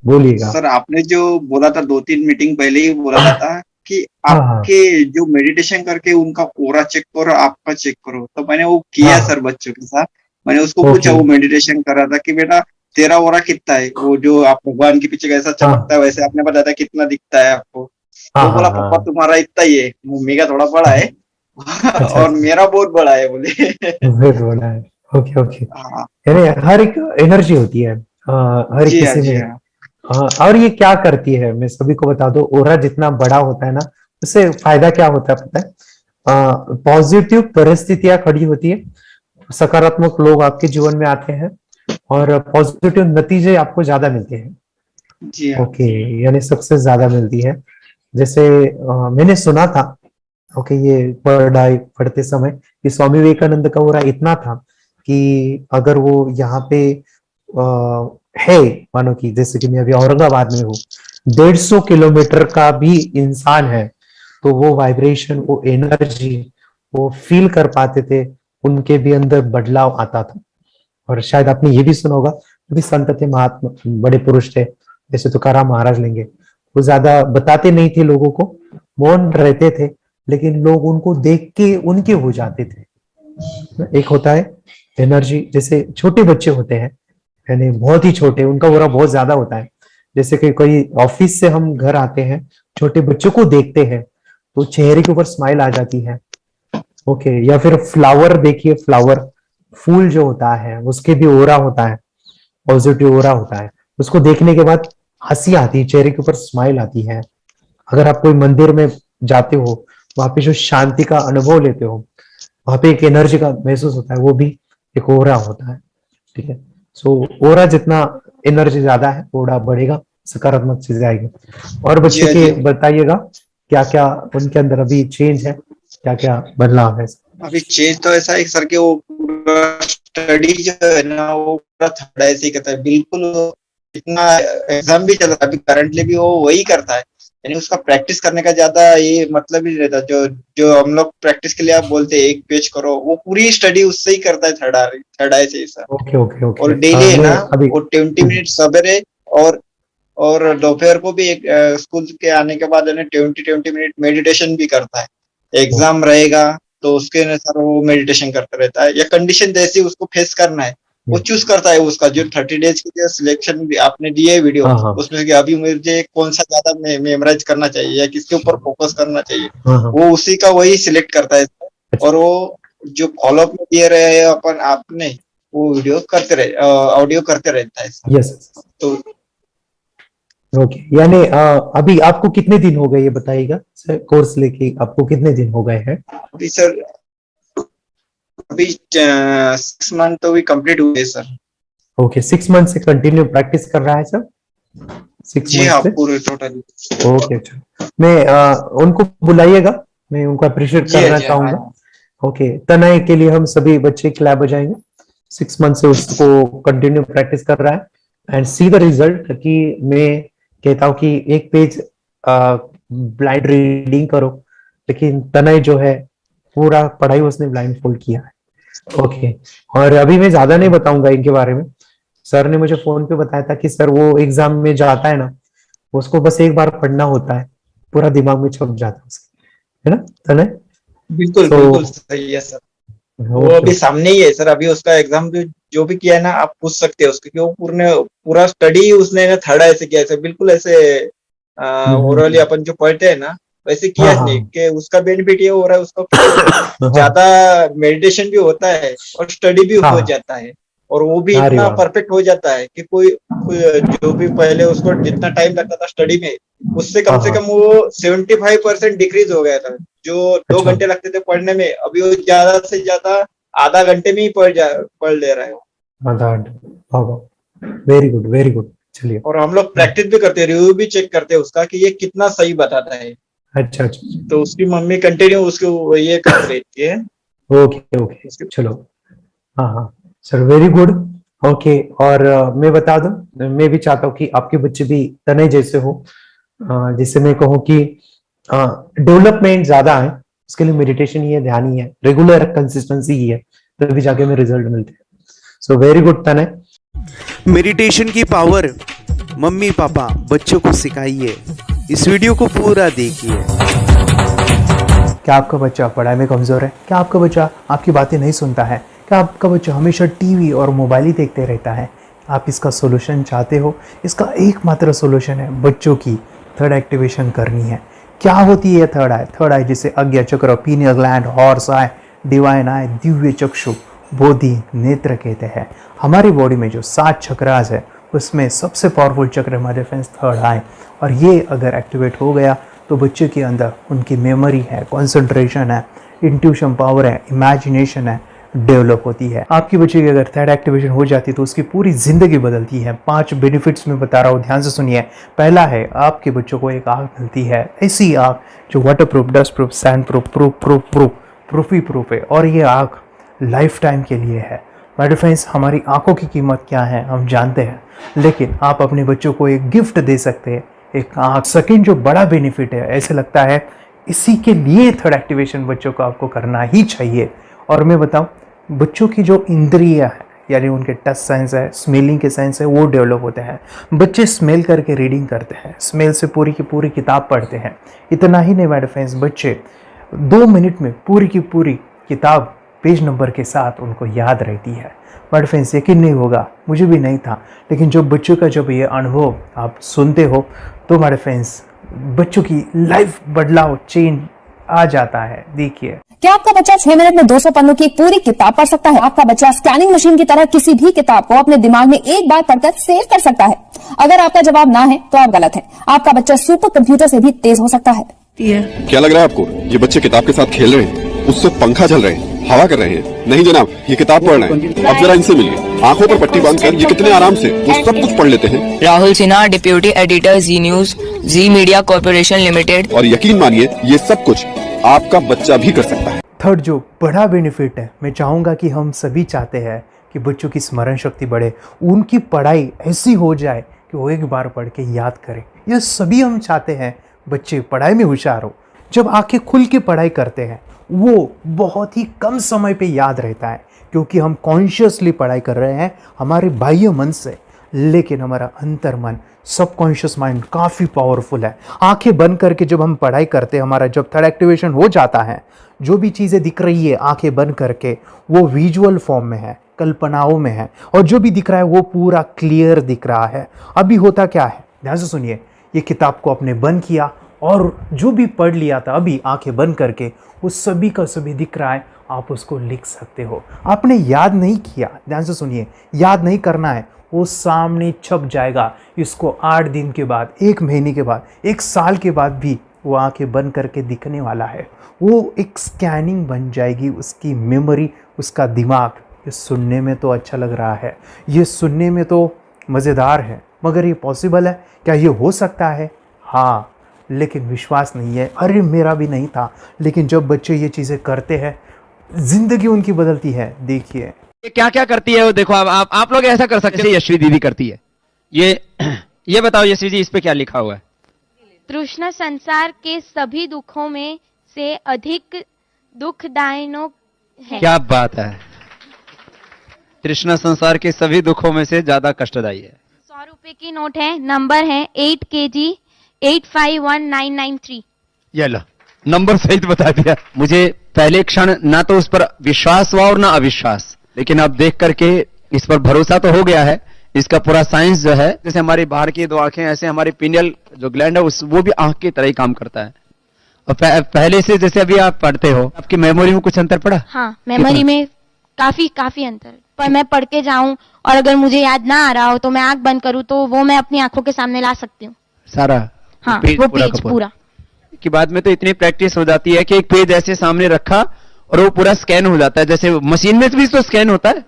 बोलिएगा। सर आपने जो बोला था 2-3 मीटिंग पहले ही बोला था कि हाँ हाँ। आपके जो मेडिटेशन करके उनका ऑरा चेक करो, आपका चेक करो। तो मैंने वो हाँ किया हाँ। सर बच्चों के साथ। मैंने उसको पूछा, ओके। वो मेडिटेशन कर रहा था कि बेटा तेरा ऑरा कितना है? वो जो आप भगवान के पीछे कैसा चमकता हाँ है वैसे आपने बताया था कितना दिखता है आपको। हाँ तो हाँ बोला हाँ पापा हाँ। तुम्हारा इतना ही है, मम्मी का थोड़ा बड़ा है अच्छा और अच्छा। मेरा बहुत बड़ा है बोले। वेट बोला है। Okay okay. हाँ यानी हर एक एनर्जी होती है, हर एक जी हाँ किसी जी में। हाँ और ये क्या करती है, मैं सभी को बता दूं, ओरा जितना बड़ा होता है ना, उससे फायदा क्या होता है पता है? पॉजिटिव परिस्थितियां खड़ी होती है, सकारात्मक लोग आपके जीवन में आते हैं, और पॉजिटिव नतीजे आपको ज्यादा मिलते हैं। जी हाँ ओके। यानी सक्सेस ज्यादा मिलती है। जैसे मैंने सुना था, ओके, ये पढ़ाई पढ़ते समय, कि स्वामी विवेकानंद का ओरा इतना था कि अगर वो यहाँ पे है, मानो कि जैसे कि मैं अभी औरंगाबाद में हूँ, 150 किलोमीटर का भी इंसान है, तो वो वाइब्रेशन, वो एनर्जी वो फील कर पाते थे, उनके भी अंदर बदलाव आता था। और शायद आपने ये भी सुना होगा, जो भी संत थे, महात्मा, बड़े पुरुष थे, जैसे तुकाराम महाराज लेंगे, वो ज्यादा बताते नहीं थे लोगों को, मौन रहते थे, लेकिन लोग उनको देख के उनके हो जाते थे। एक होता है एनर्जी, जैसे छोटे बच्चे होते हैं, यानी बहुत ही छोटे, उनका ऑरा बहुत ज्यादा होता है। जैसे कि कोई ऑफिस से हम घर आते हैं, छोटे बच्चों को देखते हैं, तो चेहरे के ऊपर स्माइल आ जाती है। ओके। या फिर फ्लावर देखिए, फ्लावर, फूल जो होता है उसके भी ओरा होता है, पॉजिटिव ओरा होता है। उसको देखने के बाद हंसी आती है, चेहरे के ऊपर स्माइल आती है। अगर आप कोई मंदिर में जाते हो, वहां पे जो शांति का अनुभव लेते हो, वहां पे एक एनर्जी का महसूस होता है, वो भी एक ओरा होता है। ठीक है। सो ओरा जितना एनर्जी ज्यादा है, ओरा बढ़ेगा, सकारात्मक चीजें आएगी। और जी बच्चे हाँ के जी हाँ। बताइएगा, क्या क्या उनके अंदर अभी चेंज है, क्या क्या बदलाव है? अभी चेंज तो ऐसा है सर कि वो पूरा स्टडी जो है ना वो पूरा थर्ड ऐसे ही करता है बिल्कुल। इतना एग्जाम भी चल रहा है अभी करंटली भी वो वही करता है। यानी उसका प्रैक्टिस करने का ज्यादा ये मतलब ही नहीं रहता। जो जो हम लोग प्रैक्टिस के लिए आप बोलते हैं एक पेज करो, वो पूरी स्टडी उससे ही करता है थर्ड आई से ऐसा। Okay okay okay. और डेली है मैं ना अभी वो 20 मिनट सवेरे और और दोपहर को भी एक स्कूल के आने के बाद 20-20 मिनट मेडिटेशन भी करता है। एग्जाम रहेगा तो उसके अनुसार वो मेडिटेशन करता रहता है, या कंडीशन जैसी उसको फेस करना है वो चूज करता है। उसका जो 30 डेज की जो सिलेक्शन भी आपने दिए है वीडियो, हाँ हाँ उसमें से अभी मुझे कौन सा ज्यादा मेमोराइज करना चाहिए या किसके ऊपर फोकस करना चाहिए, हाँ हाँ। वो उसी का वही सिलेक्ट करता है। अच्छा। और वो जो फॉलोअप में दिए रहे हैं अपन आपने, वो वीडियो करते रहे, ऑडियो करते रहता है सर। यस। तो ओके। यानी अभी आपको कितने दिन हो गए, ये बताइएगा सर, कोर्स लेके आपको कितने दिन हो गए हैं? अभी सर अभी 6 मंथ तो भी कंप्लीट हुए सर। ओके, 6 मंथ से कंटिन्यू प्रैक्टिस कर रहा है सर, सिक्स जी मंथ हाँ से पूरे टोटली। ओके। अच्छा, मैं उनको बुलाइएगा, मैं उनको अप्रिशिएट जी हाँ करना जी हाँ हाँ चाहूंगा। हाँ। ओके, तनय के लिए हम सभी बच्चे क्लैप बजाएंगे। 6 मंथ से उसको कंटिन्यू प्रैक्टिस कर रहा है, एंड सी द रिजल्ट, कि मैं कहता हूँ कि एक पेज ब्लाइंड रीडिंग करो, लेकिन तनय जो है, पूरा पढ़ाई उसने ब्लाइंड फोल्ड किया है। ओके। और अभी मैं ज्यादा नहीं बताऊंगा इनके बारे में। सर ने मुझे फोन पे बताया था कि सर वो एग्जाम में जो आता है ना, उसको बस एक बार पढ़ना होता है, पूरा दिमाग में छप जाता है उसके, है ना तनय? बिल्कुल सो बिल्कुल सही है सर। वो ओके अभी ओके। सामने ही है सर। अभी उसका एग्जाम भी जो भी किया है ना आप पूछ सकते हो उसको, कि वो पूर्ण पूरा स्टडी उसने ना थर्ड ऐसे किया है बिल्कुल ऐसे। ओरली हम्म। अपन जो पढ़ते हैं ना वैसे हाँ किया हाँ नहीं, कि उसका बेनिफिट ये हो रहा है उसको कि हाँ ज्यादा मेडिटेशन भी होता है और स्टडी भी हो हाँ। जाता है। और वो भी अरे इतना वाह। परफेक्ट हो जाता है कि कोई जो भी पहले उसको जितना टाइम लगता था स्टडी में, उससे हाँ कम से हाँ। कम वो 75% डिक्रीज हो गया था। जो दो अच्छा। घंटे लगते थे पढ़ने में, अभी वो ज्यादा से ज्यादा आधा घंटे में ही पढ़ ले रहा है। मदद। Very good very good. चलिए। और हम लोग हाँ, प्रैक्टिस भी करते हैं, रिव्यू भी चेक करते हैं उसका कि ये कितना सही बताता है। अच्छा अच्छा। तो उसकी मम्मी कंटिन्यू उसको ये करती रहती है ओके ओके। उसके। चलो। हाँ हाँ। Sir very good. ओके। और मैं बता दूं, मैं भी चाहता हूँ कि आपके बच्चे भी तने जैसे हो, जिससे मैं कहूँ कि डेवलपमेंट ज्यादा है, उसके लिए मेडिटेशन ही है, ध्यान ही है, रेगुलर कंसिस्टेंसी ही है, तभी जाके में रिजल्ट मिलते हैं। सो वेरी गुड तने। मेडिटेशन की पावर मम्मी पापा बच्चों को सिखाइए, इस वीडियो को पूरा देखिए। क्या आपका बच्चा पढ़ाई में कमज़ोर है? क्या आपका बच्चा आपकी बातें नहीं सुनता है? क्या आपका बच्चा हमेशा टीवी और मोबाइल ही देखते रहता है? आप इसका सोल्यूशन चाहते हो? इसका एकमात्र सोल्यूशन है बच्चों की थर्ड एक्टिवेशन करनी है। क्या होती है थर्ड आई? थर्ड आई जिसे आज्ञा चक्र, pineal gland, Horus eye, divine eye, दिव्य चक्षु, बोधि नेत्र कहते हैं। हमारी बॉडी में जो 7 चक्रास है उसमें सबसे पावरफुल चक्र हमारे फ्रेंड्स थर्ड आई, और ये अगर एक्टिवेट हो गया तो बच्चे के अंदर उनकी मेमोरी है, कंसंट्रेशन है, इंट्यूशन पावर है, इमेजिनेशन है, डेवलप होती है। आपकी बच्चे की अगर थर्ड एक्टिवेशन हो जाती है तो उसकी पूरी जिंदगी बदलती है। 5 बेनिफिट्स में बता रहा हूँ, ध्यान से सुनिए। पहला है, आपके बच्चों को एक आँख मिलती है, ऐसी आँख जो water proof, dust proof, sand proof, proof ही प्रूफ है, और ये आँख लाइफ टाइम के लिए है। माय डियर फ्रेंड्स, हमारी आंखों की कीमत क्या है हम जानते हैं, लेकिन आप अपने बच्चों को एक गिफ्ट दे सकते हैं, एक आँख। सेकंड जो बड़ा बेनिफिट है, ऐसे लगता है इसी के लिए थर्ड एक्टिवेशन बच्चों को आपको करना ही चाहिए। और मैं बताऊं, बच्चों की जो इंद्रियां है, यानी उनके टच सेंस है, स्मेलिंग के सेंस है, वो डेवलप होते हैं। बच्चे स्मेल करके रीडिंग करते हैं, स्मेल से पूरी की पूरी किताब पढ़ते हैं। इतना ही नहीं माय डियर फ्रेंड्स, बच्चे 2 मिनट में पूरी की पूरी किताब पेज नंबर के साथ उनको याद रहती है। बट फ्रेंड्स, यकीन नहीं होगा, मुझे भी नहीं था, लेकिन जब बच्चों का जब ये अनुभव आप सुनते हो तो हमारे फ्रेंड्स बच्चों की लाइफ बदलाव, चेंज आ जाता है। देखिए, क्या आपका बच्चा 6 मिनट में 200 पन्नों की एक पूरी किताब पढ़ सकता है? आपका बच्चा स्कैनिंग मशीन की तरह किसी भी किताब को अपने दिमाग में एक बार पढ़कर सेव कर सकता है? अगर आपका जवाब ना है तो आप गलत है। आपका बच्चा सुपर कंप्यूटर से भी तेज हो सकता है। क्या लग रहा है आपको? ये बच्चे किताब के साथ खेल रहे हैं, उससे पंखा चल रहे हैं, हवा कर रहे हैं? नहीं जनाब, ये किताब पढ़ रहे हैं। अब जरा इनसे मिलिए। आंखों पर पट्टी बांधकर ये कितने आराम से वो सब कुछ पढ़ लेते हैं। राहुल सिन्हा, डिप्यूटी एडिटर, जी न्यूज, जी मीडिया कॉर्पोरेशन लिमिटेड। और यकीन मानिए, ये सब कुछ आपका बच्चा भी कर सकता है। थर्ड जो बड़ा बेनिफिट है, मैं चाहूँगा कि हम सभी चाहते हैं कि बच्चों की स्मरण शक्ति बढ़े, उनकी पढ़ाई ऐसी हो जाए कि वो एक बार पढ़ के याद करें। यह सभी हम चाहते हैं, बच्चे पढ़ाई में होशियार हो। जब आंखें खुल के पढ़ाई करते हैं वो बहुत ही कम समय पे याद रहता है, क्योंकि हम कॉन्शियसली पढ़ाई कर रहे हैं हमारे बाह्य मन से, लेकिन हमारा अंतर मन, सबकॉन्शियस माइंड काफ़ी पावरफुल है। आंखें बंद करके जब हम पढ़ाई करते हैं, हमारा जब थर्ड एक्टिवेशन हो जाता है, जो भी चीज़ें दिख रही है आंखें बंद करके, वो विजुअल फॉर्म में है, कल्पनाओं में है, और जो भी दिख रहा है वो पूरा क्लियर दिख रहा है। अभी होता क्या है, ध्यान से सुनिए। ये किताब को आपने बंद किया और जो भी पढ़ लिया था अभी आंखें बंद करके, वो सभी का सभी दिख रहा है, आप उसको लिख सकते हो। आपने याद नहीं किया, ध्यान से सुनिए, याद नहीं करना है, वो सामने छप जाएगा। इसको 8 दिन के बाद, 1 महीने के बाद, 1 साल के बाद भी वो आंखें बंद करके दिखने वाला है। वो एक स्कैनिंग बन जाएगी, उसकी मेमोरी, उसका दिमाग। ये सुनने में तो अच्छा लग रहा है, ये सुनने में तो मज़ेदार है, मगर ये पॉसिबल है क्या? ये हो सकता है, हाँ, लेकिन विश्वास नहीं है। अरे मेरा भी नहीं था, लेकिन जब बच्चे ये चीज़ें करते हैं, जिंदगी उनकी बदलती है। देखिए क्या क्या करती है वो, देखो आप लोग ऐसा कर सकते हैं, यशवी दीदी करती है। ये बताओ यशवी जी, इस पे क्या लिखा हुआ है? तृष्णा संसार के सभी दुखों में से अधिक दुखदायक है। क्या बात है, तृष्णा संसार के सभी दुखों में से ज्यादा कष्टदायी है। 100 रुपए की नोट है, नंबर है 8 kg 851993। ये लो, नंबर सहित बता दिया। मुझे पहले क्षण ना तो उस पर विश्वास हुआ और ना अविश्वास, लेकिन अब देख करके इस पर भरोसा तो हो गया है। इसका पूरा साइंस जो है, जैसे हमारी बाहर की 2 आंखें, ऐसे हमारी पिनियल जो ग्लैंड है वो भी आंख की तरह ही काम करता है। और पहले से जैसे अभी आप पढ़ते हो, आपकी मेमोरी में कुछ अंतर पड़ा? हाँ, मेमोरी में काफी अंतर। पर मैं पढ़ के जाऊं और अगर मुझे याद ना आ रहा हो तो मैं आंख बंद करूं तो वो मैं अपनी आंखों के सामने ला सकती हूँ सारा। हाँ, पेज वो पूरा पेज पूरा कि बाद में तो इतनी प्रैक्टिस हो जाती है कि एक पेज ऐसे सामने रखा और वो पूरा स्कैन हो जाता है, जैसे मशीन में भी तो स्कैन होता है।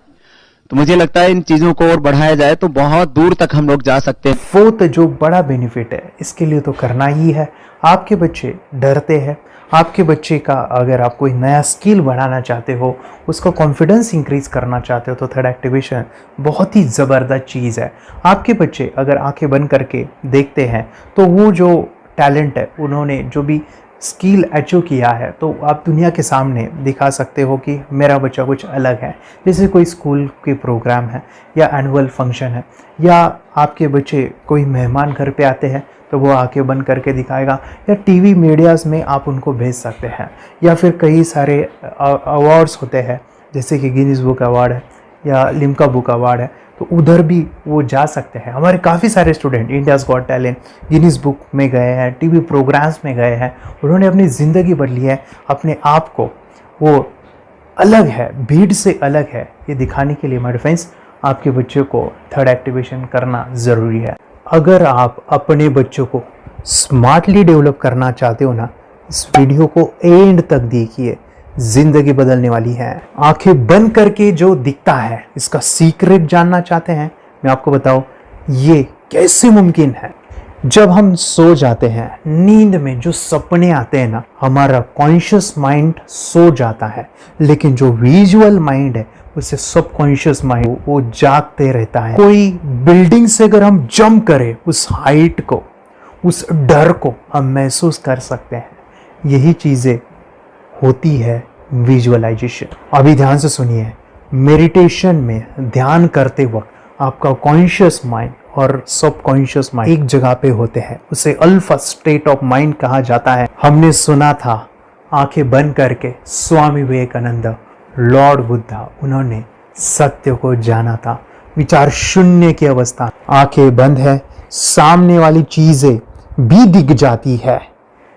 तो मुझे लगता है इन चीजों को और बढ़ाया जाए तो बहुत दूर तक हम लोग जा सकते हैं। फोर्थ जो बड़ा बेनिफिट है, इसके लिए तो करना ही है। आपके बच्चे डरते हैं, आपके बच्चे का अगर आप कोई नया स्किल बढ़ाना चाहते हो, उसका कॉन्फिडेंस इंक्रीज करना चाहते हो, तो थर्ड एक्टिवेशन बहुत ही ज़बरदस्त चीज़ है। आपके बच्चे अगर आंखें बंद करके देखते हैं तो वो जो टैलेंट है, उन्होंने जो भी स्किल अचीव किया है तो आप दुनिया के सामने दिखा सकते हो कि मेरा बच्चा कुछ अलग है। जैसे कोई स्कूल के प्रोग्राम है या एनुअल फंक्शन है, या आपके बच्चे कोई मेहमान घर पे आते हैं तो वो आके बंद करके दिखाएगा, या टीवी मीडियाज़ में आप उनको भेज सकते हैं, या फिर कई सारे अवार्ड्स होते हैं जैसे कि गिनीज बुक अवार्ड है या लिम्का बुक अवार्ड है, तो उधर भी वो जा सकते हैं। हमारे काफ़ी सारे student India's got talent, Guinness book में गए हैं, टीवी प्रोग्राम्स में गए हैं, उन्होंने अपनी ज़िंदगी बदली है, अपने आप को वो अलग है, भीड़ से अलग है, ये दिखाने के लिए मेरे फ्रेंड्स आपके बच्चों को थर्ड एक्टिवेशन करना ज़रूरी है। अगर आप अपने बच्चों को स्मार्टली डेवलप करना चाहते हो ना, इस वीडियो को एंड तक देखिए, जिंदगी बदलने वाली है। आंखें बंद करके जो दिखता है इसका सीक्रेट जानना चाहते हैं, मैं आपको बताऊं ये कैसे मुमकिन है। जब हम सो जाते हैं, नींद में जो सपने आते हैं ना, हमारा कॉन्शियस माइंड सो जाता है, लेकिन जो विजुअल माइंड है उससे सबकॉन्शियस माइंड वो जागते रहता है। कोई बिल्डिंग से अगर हम जंप करें, उस हाइट को, उस डर को हम महसूस कर सकते हैं। यही चीजें होती है विजुअलाइजेशन। अभी ध्यान से सुनिए, मेडिटेशन में ध्यान करते वक्त आपका कॉन्शियस माइंड और सबकॉन्शियस माइंड एक जगह पे होते हैं, उसे अल्फा स्टेट ऑफ माइंड कहा जाता है। हमने सुना था आंखें बंद करके स्वामी विवेकानंद, लॉर्ड बुद्धा, उन्होंने सत्य को जाना था। विचार शून्य की अवस्था, आंखें बंद है, सामने वाली चीजें भी दिख जाती है।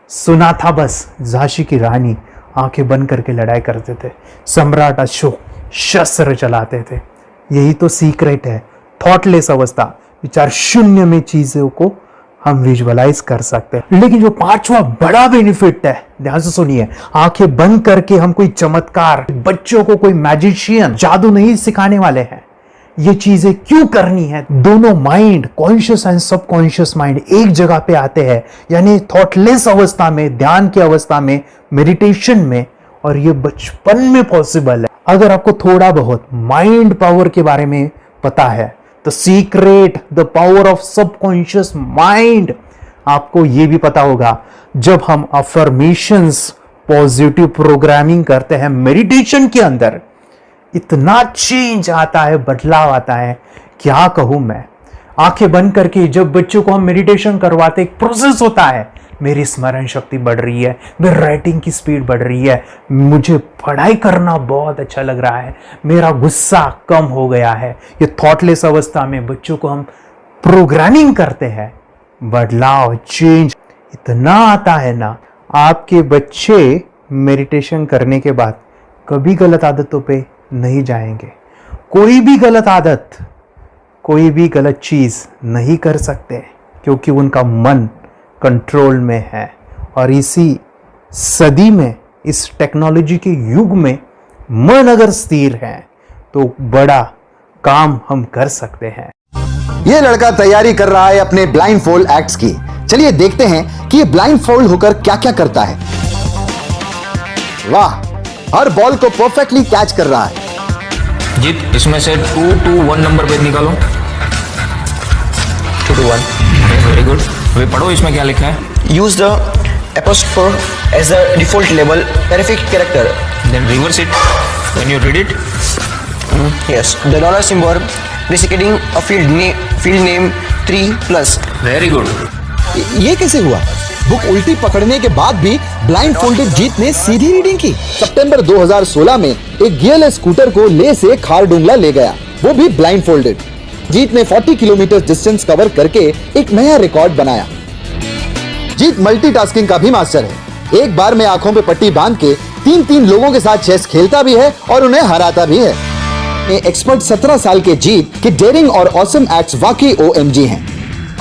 सुना था बस झांसी की रानी आंखें बंद करके लड़ाई करते थे, सम्राट अशोक शस्त्र चलाते थे। यही तो सीक्रेट है, थॉटलेस अवस्था, विचार शून्य में चीजों को हम विजुअलाइज कर सकते हैं। लेकिन जो पांचवा बड़ा बेनिफिट है, ध्यान से सुनिए, आंखें बंद करके हम कोई चमत्कार, बच्चों को कोई मैजिशियन जादू नहीं सिखाने वाले हैं। ये चीजें क्यों करनी है? दोनों mind, conscious and subconscious mind एक जगह पे आते हैं, यानी थॉटलेस अवस्था में, ध्यान की अवस्था में, मेडिटेशन में, और ये बचपन में पॉसिबल है। अगर आपको थोड़ा बहुत माइंड पावर के बारे में पता है, the secret, the power of subconscious mind, आपको ये भी पता होगा जब हम अफर्मेशंस, पॉजिटिव प्रोग्रामिंग करते हैं मेडिटेशन के अंदर, इतना चेंज आता है, बदलाव आता है, क्या कहूं मैं। आंखें बंद करके जब बच्चों को हम मेडिटेशन करवाते, एक प्रोसेस होता है, मेरी स्मरण शक्ति बढ़ रही है, मेरी राइटिंग की स्पीड बढ़ रही है, मुझे पढ़ाई करना बहुत अच्छा लग रहा है, मेरा गुस्सा कम हो गया है। ये थॉटलेस अवस्था में बच्चों को हम प्रोग्रामिंग करते हैं, बदलाव, चेंज इतना आता है ना। आपके बच्चे मेडिटेशन करने के बाद कभी गलत आदतों पे नहीं जाएंगे। कोई भी गलत आदत, कोई भी गलत चीज नहीं कर सकते, क्योंकि उनका मन कंट्रोल में है। और इसी सदी में, इस टेक्नोलॉजी के युग में, मन अगर स्थिर है तो बड़ा काम हम कर सकते हैं। ये लड़का तैयारी कर रहा है अपने ब्लाइंड फोल्ड एक्ट्स की। चलिए देखते हैं कि ये ब्लाइंड फोल्ड होकर क्या क्या करता है। वाह, हर बॉल को परफेक्टली कैच कर रहा है। जीत, इसमें से 2 to 1 नंबर भेद निकालो। 2 to 1, वेरी गुड। वे पढ़ो, इसमें क्या लिखा है? Use the apostrophe as a default label terrific character. Then reverse it when you read it. Yes, the dollar symbol preceding a field name 3+. Very good. ये कैसे हुआ? बुक उल्टी पकड़ने के बाद भी ब्लाइंड फोल्डेड जीत ने सीधी रीडिंग की। सितंबर 2016 में एक गियरलेस स्कूटर को ले से खारडुंगला ले गया, वो भी ब्लाइंड फोल्डेड। जीत ने 40 किलोमीटर डिस्टेंस कवर करके एक नया रिकॉर्ड बनाया। जीत मल्टीटास्किंग का भी मास्टर है। एक बार में आंखों पे पट्टी बांध के 3-3 लोगों के साथ चेस खेलता भी है और उन्हें हराता भी है। एक्सपर्ट 17 साल के जीत के डेयरिंग और ऑसम एक्ट्स वाकई OMG हैं।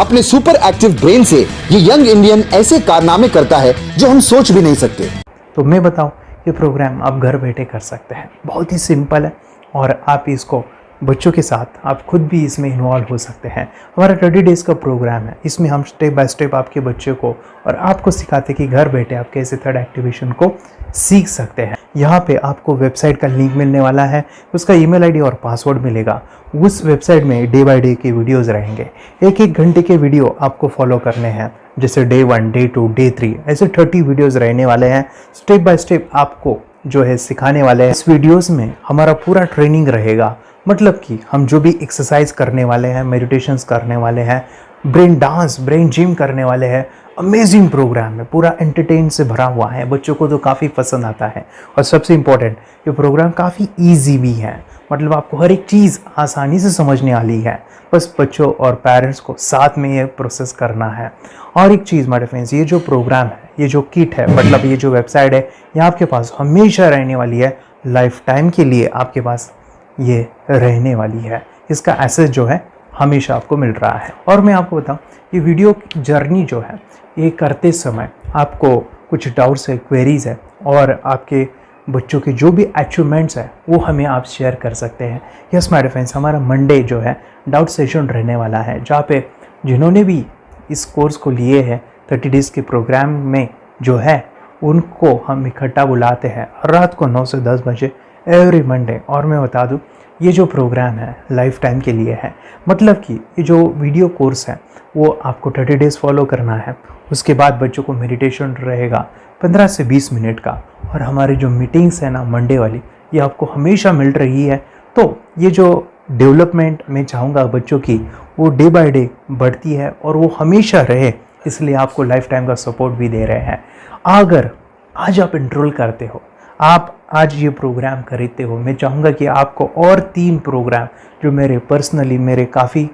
अपने सुपर एक्टिव ब्रेन से ये यंग इंडियन ऐसे कारनामे करता है जो हम सोच भी नहीं सकते। तो मैं बताऊं, ये प्रोग्राम आप घर बैठे कर सकते हैं, बहुत ही सिंपल है, और आप इसको बच्चों के साथ आप खुद भी इसमें इन्वॉल्व हो सकते हैं। हमारा 30 डेज़ का प्रोग्राम है, इसमें हम स्टेप बाय स्टेप आपके बच्चे को और आपको सिखाते कि घर बैठे आप कैसे थर्ड एक्टिवेशन को सीख सकते हैं। यहाँ पे आपको वेबसाइट का लिंक मिलने वाला है, उसका ईमेल आईडी और पासवर्ड मिलेगा। उस वेबसाइट में डे बाय डे के वीडियोज़ रहेंगे, 1-1 घंटे के वीडियो आपको फॉलो करने हैं। जैसे डे 1, डे 2, डे 3 ऐसे 30 वीडियोस रहने वाले हैं। स्टेप बाय स्टेप आपको जो है सिखाने वाले हैं। इस वीडियोस में हमारा पूरा ट्रेनिंग रहेगा, मतलब कि हम जो भी एक्सरसाइज करने वाले हैं, मेडिटेशंस करने वाले हैं, ब्रेन डांस, ब्रेन जिम करने वाले हैं। अमेजिंग प्रोग्राम है, पूरा एंटरटेन से भरा हुआ है, बच्चों को तो काफ़ी पसंद आता है। और सबसे इम्पोर्टेंट, ये प्रोग्राम काफ़ी ईजी भी है, मतलब आपको हर एक चीज़ आसानी से समझने वाली है। बस बच्चों और पेरेंट्स को साथ में ये प्रोसेस करना है। और एक चीज़ मेरे फ्रेंड्स, ये जो प्रोग्राम है, ये जो किट है, मतलब ये जो वेबसाइट है, ये आपके पास हमेशा रहने वाली है, लाइफ टाइम के लिए आपके पास ये रहने वाली है। इसका एक्सेस जो है हमेशा आपको मिल रहा है। और मैं आपको बताऊं, ये वीडियो जर्नी जो है, ये करते समय आपको कुछ डाउट्स है, क्वेरीज है, और आपके बच्चों के जो भी अचीवमेंट्स है वो हमें आप शेयर कर सकते हैं। यस माय फ्रेंड्स, हमारा मंडे जो है डाउट सेशन रहने वाला है, जहाँ पे जिन्होंने भी इस कोर्स को लिए हैं 30 डेज़ के प्रोग्राम में जो है, उनको हम इकट्ठा बुलाते हैं रात को 9 से 10 बजे एवरी मंडे। और मैं बता दूं, ये जो प्रोग्राम है लाइफ टाइम के लिए है, मतलब कि ये जो वीडियो कोर्स है वो आपको 30 डेज़ फॉलो करना है। उसके बाद बच्चों को मेडिटेशन रहेगा 15 से 20 मिनट का, और हमारी जो मीटिंग्स है ना मंडे वाली, ये आपको हमेशा मिल रही है। तो ये जो डेवलपमेंट मैं चाहूँगा बच्चों की, वो डे बाय डे बढ़ती है और वो हमेशा रहे, इसलिए आपको लाइफ टाइम का सपोर्ट भी दे रहे हैं। अगर आज आप एनरोल करते हो, आप आज ये प्रोग्राम खरीदते हो, मैं चाहूँगा कि आपको और 3 प्रोग्राम जो मेरे पर्सनली मेरे काफ़ी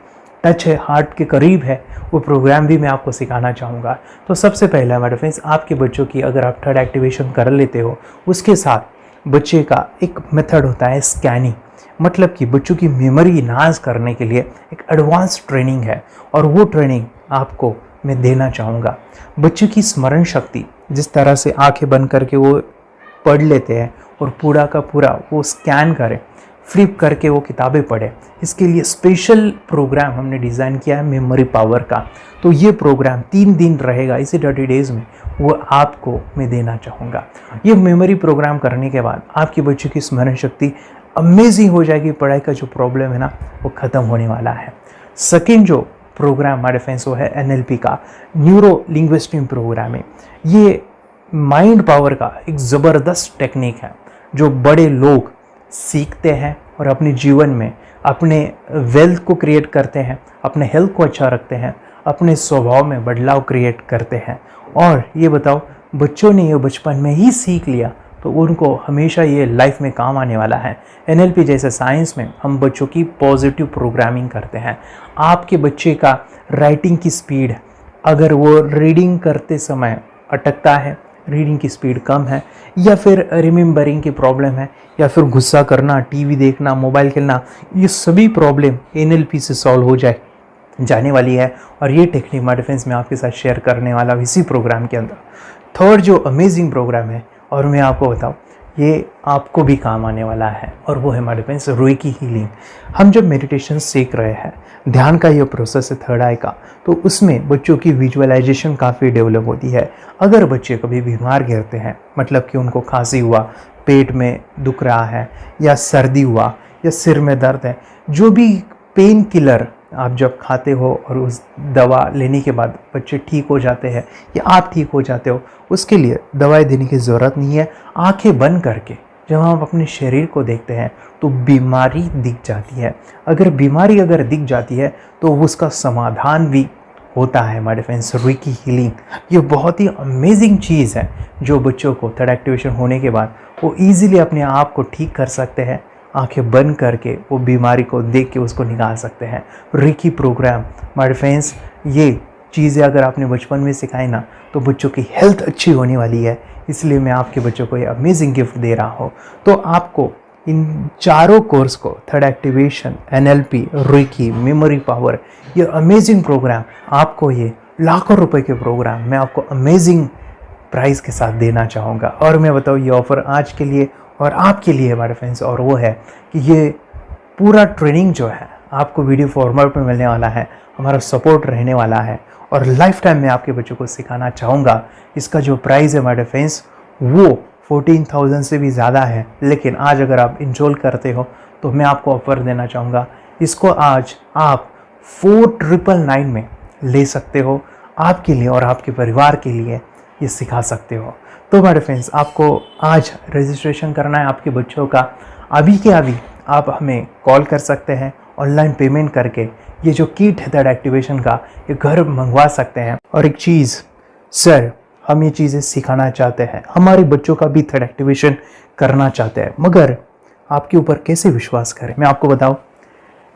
टच है, हार्ट के करीब है, वो प्रोग्राम भी मैं आपको सिखाना चाहूँगा। तो सबसे पहला मेरे फ्रेंड्स, आपके बच्चों की अगर आप थर्ड एक्टिवेशन कर लेते हो, उसके साथ बच्चे का एक मेथड होता है स्कैनिंग, मतलब कि बच्चों की मेमोरी इन्हांस करने के लिए एक एडवांस ट्रेनिंग है, और वो ट्रेनिंग आपको मैं देना चाहूँगा। बच्चों की स्मरण शक्ति, जिस तरह से आंखें बंद करके वो पढ़ लेते हैं और पूरा का पूरा वो स्कैन करें, फ्लिप करके वो किताबें पढ़े, इसके लिए स्पेशल प्रोग्राम हमने डिज़ाइन किया है मेमोरी पावर का। तो ये प्रोग्राम 3 दिन रहेगा, इसी 30 डेज़ में वो आपको मैं देना चाहूँगा। ये मेमोरी प्रोग्राम करने के बाद आपके बच्चों की स्मरण शक्ति अमेजिंग हो जाएगी, पढ़ाई का जो प्रॉब्लम है ना वो ख़त्म होने वाला है। सेकेंड जो प्रोग्राम हमारे फ्रेंड्स वो है NLP का, न्यूरो लिंग्विस्टिक प्रोग्राम है। ये माइंड पावर का एक ज़बरदस्त टेक्निक है जो बड़े लोग सीखते हैं और अपने जीवन में अपने वेल्थ को क्रिएट करते हैं, अपने हेल्थ को अच्छा रखते हैं, अपने स्वभाव में बदलाव क्रिएट करते हैं। और ये बताओ, बच्चों ने ये बचपन में ही सीख लिया तो उनको हमेशा ये लाइफ में काम आने वाला है। NLP जैसे साइंस में हम बच्चों की पॉजिटिव प्रोग्रामिंग करते हैं। आपके बच्चे का राइटिंग की स्पीड, अगर वो रीडिंग करते समय अटकता है, रीडिंग की स्पीड कम है, या फिर रिमेंबरिंग की प्रॉब्लम है, या फिर गुस्सा करना, टीवी देखना, मोबाइल खेलना, ये सभी प्रॉब्लम NLP से सॉल्व हो जाने वाली है। और ये टेक्निक माय फ्रेंड्स मैं आपके साथ शेयर करने वाला हूँ इसी प्रोग्राम के अंदर। थर्ड जो अमेजिंग प्रोग्राम है, और मैं आपको बताऊँ, ये आपको भी काम आने वाला है, और वो है हमारे फ्रेंड्स रेकी हीलिंग। हम जब मेडिटेशन सीख रहे हैं, ध्यान का ये प्रोसेस है थर्ड आई का, तो उसमें बच्चों की विजुअलाइजेशन काफ़ी डेवलप होती है। अगर बच्चे कभी बीमार गिरते हैं, मतलब कि उनको खांसी हुआ, पेट में दुख रहा है, या सर्दी हुआ, या सिर में दर्द है, जो भी पेन किलर आप जब खाते हो और उस दवा लेने के बाद बच्चे ठीक हो जाते हैं या आप ठीक हो जाते हो, उसके लिए दवाई देने की ज़रूरत नहीं है। आंखें बंद करके जब हम अपने शरीर को देखते हैं तो बीमारी दिख जाती है। अगर बीमारी दिख जाती है तो उसका समाधान भी होता है हमारे फ्रेंड्स। रेकी हीलिंग ये बहुत ही अमेजिंग चीज़ है जो बच्चों को थर्ड एक्टिवेशन होने के बाद वो ईजिली अपने आप को ठीक कर सकते हैं। आंखें बंद करके वो बीमारी को देख के उसको निकाल सकते हैं। रेकी प्रोग्राम हमारे फ्रेंड्स, ये चीज़ें अगर आपने बचपन में सिखाई ना तो बच्चों की हेल्थ अच्छी होने वाली है। इसलिए मैं आपके बच्चों को ये अमेजिंग गिफ्ट दे रहा हूँ। तो आपको इन चारों कोर्स को, third activation, NLP, reiki, memory power, ये अमेजिंग प्रोग्राम, आपको ये लाखों रुपए के प्रोग्राम मैं आपको अमेजिंग प्राइस के साथ देना चाहूँगा। और मैं बताऊँ ये ऑफ़र आज के लिए और आपके लिए हमारे फ्रेंड्स, और वो है कि ये पूरा ट्रेनिंग जो है आपको वीडियो फॉर्मेट में मिलने वाला है, हमारा सपोर्ट रहने वाला है और लाइफ टाइम में आपके बच्चों को सिखाना चाहूँगा। इसका जो प्राइस है हमारे फ्रेंड्स वो 14,000 से भी ज़्यादा है, लेकिन आज अगर आप इनरोल करते हो तो मैं आपको ऑफ़र देना चाहूँगा। इसको आज आप 4,999 में ले सकते हो। आपके लिए और आपके परिवार के लिए ये सिखा सकते हो। तो मेरे फ्रेंड्स, आपको आज रजिस्ट्रेशन करना है आपके बच्चों का, अभी के अभी आप हमें कॉल कर सकते हैं, ऑनलाइन पेमेंट करके ये जो किट है थर्ड एक्टिवेशन का ये घर मंगवा सकते हैं। और एक चीज़ सर, हम ये चीज़ें सिखाना चाहते हैं, हमारे बच्चों का भी थर्ड एक्टिवेशन करना चाहते हैं, मगर आपके ऊपर कैसे विश्वास करें? मैं आपको बताऊं,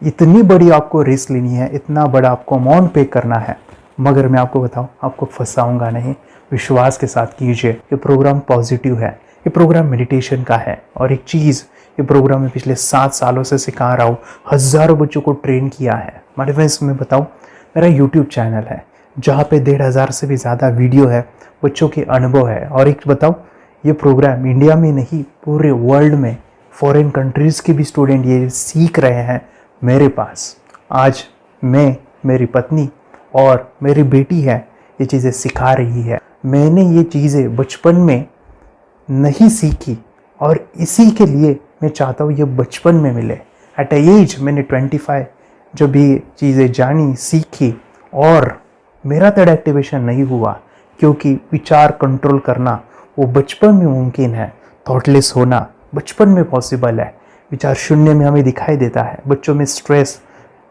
इतनी बड़ी आपको रिस्क लेनी है, इतना बड़ा आपको अमाउंट पे करना है, मगर मैं आपको बताऊं, आपको फंसाऊंगा नहीं, विश्वास के साथ कीजिए। ये प्रोग्राम पॉजिटिव है, ये प्रोग्राम मेडिटेशन का है। और एक चीज़, ये प्रोग्राम में पिछले 7 सालों से सिखा रहा हूँ, हज़ारों बच्चों को ट्रेन किया है। मेरे फ्रेंड्स, मैं बताऊँ, मेरा यूट्यूब चैनल है जहाँ पे 1500 से भी ज़्यादा वीडियो है, बच्चों के अनुभव है। और एक बताऊँ, ये प्रोग्राम इंडिया में नहीं पूरे वर्ल्ड में फॉरेन कंट्रीज़ के भी स्टूडेंट ये सीख रहे हैं मेरे पास। आज मैं, मेरी पत्नी और मेरी बेटी है ये चीज़ें सिखा रही है। मैंने ये चीज़ें बचपन में नहीं सीखी और इसी के लिए मैं चाहता हूँ ये बचपन में मिले। एट एज मैंने 25 जब ये चीज़ें जानी, सीखी, और मेरा थर्ड एक्टिवेशन नहीं हुआ क्योंकि विचार कंट्रोल करना वो बचपन में मुमकिन है। थॉटलेस होना बचपन में पॉसिबल है। विचार शून्य में हमें दिखाई देता है। बच्चों में स्ट्रेस,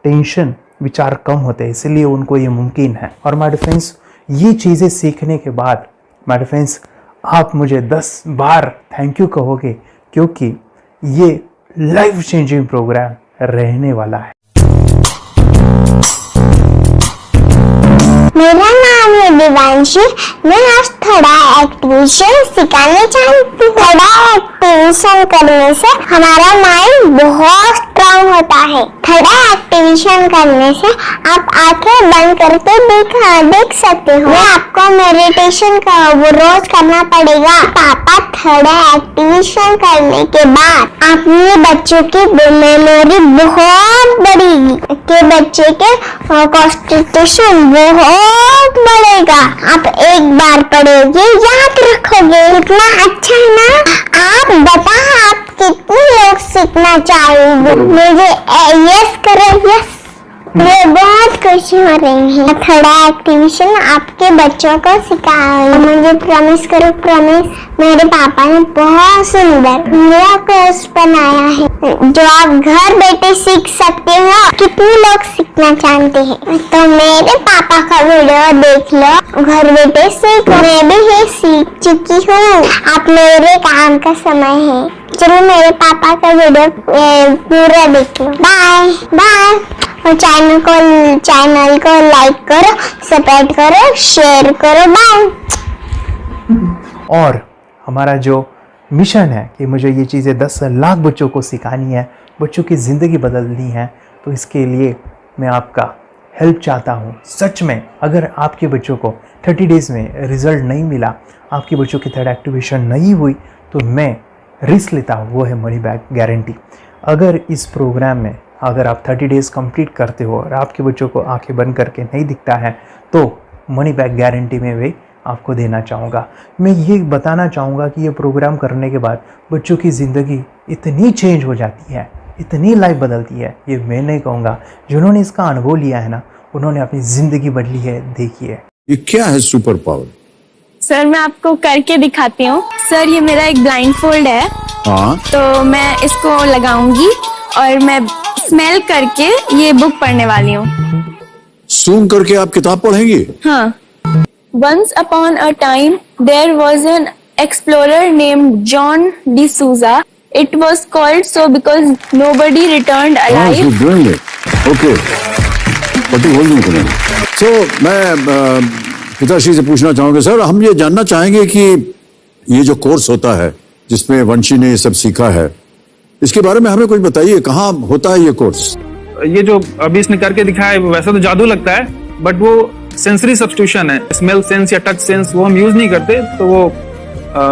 टेंशन, विचार कम होते हैं, इसलिए उनको ये मुमकिन है। और माय फ्रेंड्स, ये चीज़ें सीखने के बाद माय फ्रेंड्स, आप मुझे 10 बार थैंक यू कहोगे, क्योंकि ये लाइफ चेंजिंग प्रोग्राम रहने वाला है। मेरा नाम है दिवांशी। मैं आज थोड़ा एक्टिवेशन सिखाने चाहती हूँ। थोड़ा एक्टिवेशन करने से हमारा माइंड बहुत स्ट्रांग होता है। थोड़ा एक्टिवेशन करने से आप आंखें बंद करके देख सकते हो। मैं आपको मेडिटेशन का वो रोज करना पड़ेगा। पापा, थोड़ा एक्टिवेशन करने के बाद अपने बच्चों की मेमोरी बहुत बढ़ेगी, के बच्चे के कॉन्सेंट्रेशन बहुत बढ़ेगा। आप एक बार पढ़ोगे, याद रखोगे, इतना अच्छा है ना। आप बताओ, आप कितने लोग सीखना चाहोगे? मुझे यस करो, यस। मैं बहुत खुशी हो रही है। थोड़ा एक्टिवेशन आपके बच्चों को सिखाओ। मुझे प्रॉमिस करो, प्रॉमिस। मेरे पापा ने बहुत सुंदर मेरा कोर्स बनाया है जो आप घर बैठे सीख सकते हो। कितने लोग सीखना चाहते हैं तो मेरे पापा का वीडियो देख लो, घर बैठे सीखो। मैं भी ये सीख चुकी हूँ। आप मेरे काम का समय है, चलो मेरे पापा का वीडियो पूरा देख लो। Bye bye. और चैनल को लाइक करो, सपोर्ट करो, शेयर करो। बाय। और हमारा जो मिशन है कि मुझे ये चीज़ें 10 लाख बच्चों को सिखानी है, बच्चों की ज़िंदगी बदलनी है, तो इसके लिए मैं आपका हेल्प चाहता हूँ। सच में अगर आपके बच्चों को 30 डेज़ में रिज़ल्ट नहीं मिला, आपके बच्चों की थर्ड एक्टिवेशन नहीं हुई, तो मैं रिस्क लेता हूँ, वो है मनी बैक गारंटी। अगर इस प्रोग्राम में अगर आप 30 डेज़ कंप्लीट करते हो और आपके बच्चों को आंखें बंद करके नहीं दिखता है, तो मनी बैक गारंटी में भी आपको देना चाहूँगा। मैं ये बताना चाहूँगा कि ये प्रोग्राम करने के बाद बच्चों की ज़िंदगी इतनी चेंज हो जाती है, इतनी लाइफ बदलती है, ये मैं नहीं कहूँगा। जिन्होंने इसका अनुभव लिया है ना, उन्होंने अपनी ज़िंदगी बदली है। देखिए, ये क्या है सुपर पावर? सर, मैं आपको करके दिखाती हूँ। सर, ये मेरा एक ब्लाइंड फोल्ड है। हाँ, तो मैं इसको लगाऊंगी और मैं स्मेल करके ये बुक पढ़ने वाली हूँ। सूंघ करके आप किताब पढ़ेंगी? हाँ। Once upon a time, there was an explorer named John D'Souza. It was called so because nobody returned alive. She's doing it. Okay. What are you holding tonight? So, मैं पिताश्री से पूछना चाहूँगा, सर, हम ये जानना चाहेंगे कि ये जो कोर्स होता है जिसमें वंशी ने ये सब सीखा है, इसके बारे में हमें कुछ बताइए। कहाँ होता है ये कोर्स? ये जो अभी इसने करके दिखाया है वैसा तो जादू लगता है, बट वो सेंसरी सब्स्टिट्यूशन है। स्मेल सेंस या टच सेंस वो हम यूज नहीं करते, तो वो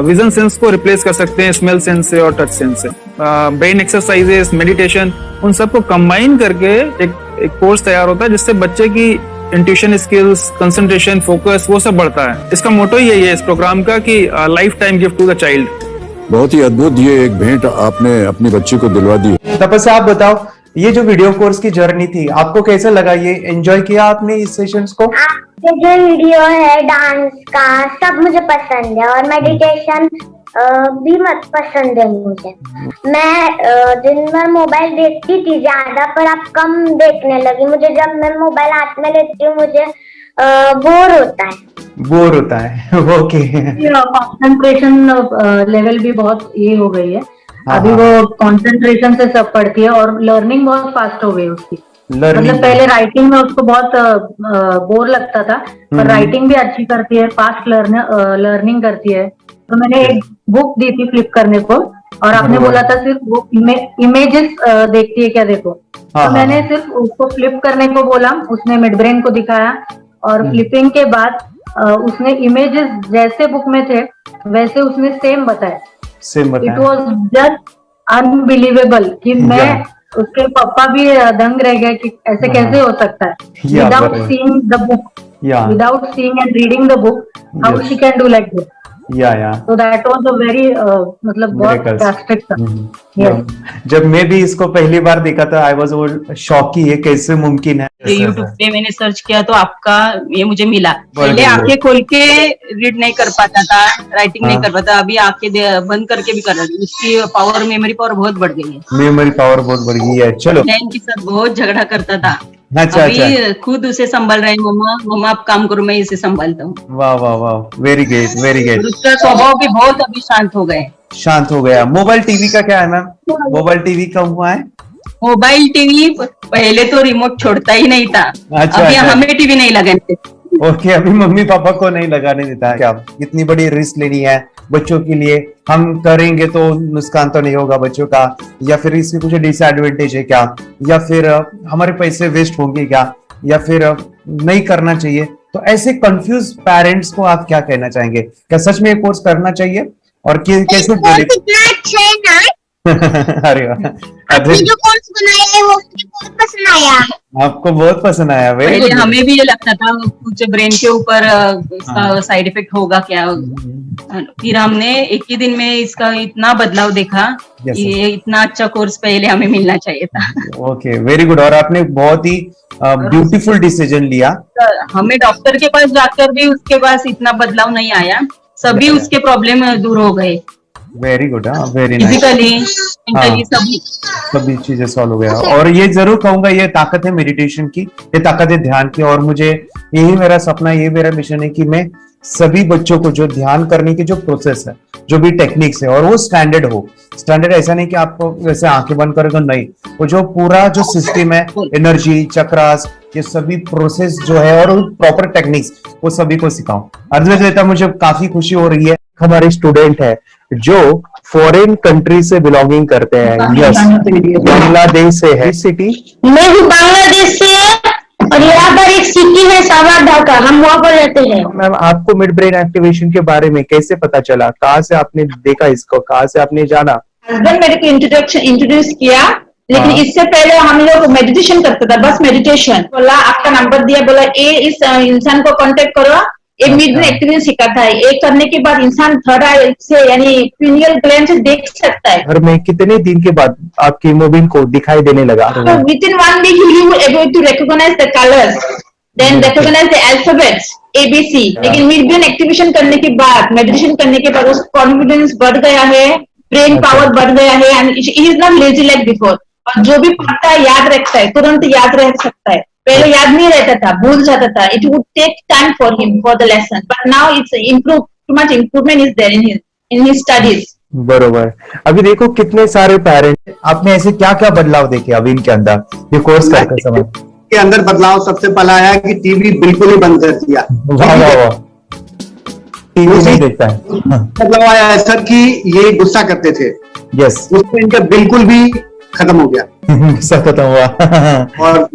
विजन सेंस को रिप्लेस कर सकते हैं स्मेल सेंस से और टच सेंस से। ब्रेन एक्सरसाइजेस, मेडिटेशन, उन सबको कंबाइन करके एक कोर्स तैयार होता है जिससे बच्चे की इंट्यूशन स्किल्स, कंसंट्रेशन, फोकस वो सब बढ़ता है। इसका मोटो ही यही है इस प्रोग्राम का कि lifetime gift to the child. बहुत ही अद्भुत ये एक भेंट आपने अपनी बच्ची को दिलवा दी। तपस्या, आप बताओ, ये जो वीडियो कोर्स की जर्नी थी आपको कैसा लगा? ये एंजॉय किया आपने इस सेशंस को? ये जो वीडियो है डांस का सब मुझे पसंद है और मेडिटेशन भी मत पसंद है मुझे। मैं दिन भर मोबाइल देखती थी ज्यादा, पर अब कम देखने लगी। मुझे जब मैं मोबाइल हाथ में लेती हूँ मुझे बोर होता है। ओके। कंसंट्रेशन लेवल भी बहुत ये हो गई है अभी, वो कंसंट्रेशन से सब पढ़ती है और लर्निंग बहुत फास्ट हो गई उसकी। मतलब पहले राइटिंग में उसको बहुत बोर लगता था, पर राइटिंग भी अच्छी करती है, फास्ट लर्निंग करती है। तो मैंने एक बुक दी थी फ्लिप करने को और आपने बोला था सिर्फ वो इमेजेस देखती है क्या, देखो। तो मैंने सिर्फ उसको फ्लिप करने को बोला, उसने मिड ब्रेन को दिखाया और फ्लिपिंग के बाद उसने इमेजेस जैसे बुक में थे वैसे उसने सेम बताया। इट वॉज जस्ट अनबिलीवेबल कि मैं उसके पापा भी दंग रह गए कि ऐसे कैसे हो सकता है। Without seeing the book, without seeing and reading the book, how she can do like this. So that was a very मतलब बहुत drastic था। जब मैं भी इसको पहली बार देखा था आई वाज शॉक कि ये कैसे मुमकिन है। यूट्यूब पे मैंने सर्च किया तो आपका ये मुझे मिला। पहले आंखें खोल के रीड नहीं कर पाता था, राइटिंग नहीं कर पाता, अभी आंखें बंद करके भी कर रही है। उसकी पावर, मेमोरी पावर बहुत बढ़ गई है। मेमोरी पावर बहुत बढ़ गई है। चलो, बहन के साथ बहुत झगड़ा करता था, अच्छा, अभी खुद उसे संभाल रहे हैं। मम्मा आप काम करो, मैं इसे संभालता हूँ। वाह वाह वाह, वेरी ग्रेट वेरी ग्रेट। उसका स्वभाव भी बहुत अभी शांत हो गए, शांत हो गया। मोबाइल टीवी का क्या है मैम? मोबाइल टीवी कब हुआ है? मोबाइल टीवी पहले तो रिमोट छोड़ता ही नहीं था। अच्छा, अभी अच्छा। हमें टीवी नहीं लगाने। ओके, अभी मम्मी पापा को नहीं लगाने देता है। क्या इतनी बड़ी रिस्क लेनी है बच्चों के लिए? हम करेंगे तो नुकसान तो नहीं होगा बच्चों का, या फिर इसकी कुछ डिसएडवांटेज है क्या, या फिर हमारे पैसे वेस्ट होंगे क्या, या फिर नहीं करना चाहिए? तो ऐसे कंफ्यूज पेरेंट्स को आप क्या कहना चाहेंगे? क्या सच में ये कोर्स करना चाहिए और कैसे? अरे आपने जो कोर्स बनाया है वो मुझे बहुत पसंद आया। आपको बहुत पसंद आया? पहले हमें भी ये लगता था कुछ ब्रेन के ऊपर इसका साइड इफेक्ट होगा क्या, फिर हमने एक ही दिन में इसका इतना बदलाव देखा कि ये इतना अच्छा कोर्स पहले हमें मिलना चाहिए था। Okay, very good. और आपने बहुत ही ब्यूटीफुल डिसीजन लिया। हमें डॉक्टर के पास जाकर भी उसके पास इतना बदलाव नहीं आया, सभी उसके प्रॉब्लम दूर हो गए। Very good, very nice. Physically सभी चीजें सॉल्व हो गया। और ये जरूर कहूंगा, ये ताकत है मेडिटेशन की, ये ताकत है ध्यान की। और मुझे यही मेरा सपना, ये मेरा मिशन है कि मैं सभी बच्चों को जो ध्यान करने की जो प्रोसेस है, जो भी टेक्निक्स है, और वो स्टैंडर्ड हो। स्टैंडर्ड ऐसा नहीं कि आपको वैसे आंखें बंद करेगा, नहीं, वो जो पूरा जो सिस्टम है, एनर्जी चक्रास, ये सभी प्रोसेस जो है और प्रॉपर टेक्निक्स, वो सभी को सिखाऊं। अद्वैत, मुझे काफी खुशी हो रही है। हमारे स्टूडेंट है जो फॉरेन कंट्री से बिलोंगिंग करते हैं। यस, बांग्लादेश से है। सिटी मैं भी बांग्लादेश से और यहाँ पर एक सिटी है सावारढाका, हम वहाँ पर रहते हैं। मैम, आपको मिड ब्रेन एक्टिवेशन के बारे में कैसे पता चला? कहाँ से आपने देखा इसको, कहाँ से आपने जाना? हस्बैंड मेरे को इंट्रोड्यूस किया, लेकिन इससे पहले हम लोग मेडिटेशन करते थे, बस मेडिटेशन। बोला आपका नंबर दिया, बोला ये इस इंसान को कांटेक्ट करो, एक मिड ब्रेन एक्टिवेशन सिखाता है। एक करने के बाद इंसान थोड़ा से यानी पिनियल ग्लैंड से देख सकता है। घर में कितने दिन के बाद आपकी हीमोग्लोबिन को दिखाई देने लगा? So within 1 week you will able to recognize the colors, then recognize the alphabets ABC। लेकिन मिड ब्रेन एक्टिवेशन करने के बाद, मेडिटेशन करने के बाद उसका कॉन्फिडेंस बढ़ गया है, ब्रेन पावर बढ़ गया है, and he is not lazy like before. और जो भी पढ़ता है याद रखता है, तुरंत याद रख सकता है। पहले याद नहीं रहता था, भूल जाता था। It would take time for him for the lesson, but now it's improve, too much improvement is there in his studies. बरोबर। अभी देखो कितने सारे पेरेंट्स, आपने ऐसे क्या क्या बदलाव देखे अभी इनके अंदर ये कोर्स करते समय? के अंदर बदलाव सबसे पहला आया कि टीवी बिल्कुल ही बंद कर दिया। वाह वाह वाह, टीवी नहीं देखता है। बदलाव आया है सर कि ये गुस्सा करते थे, यस, उसमें इनका बिल्कुल भी खत्म हो गया। गुस्सा खत्म हुआ। और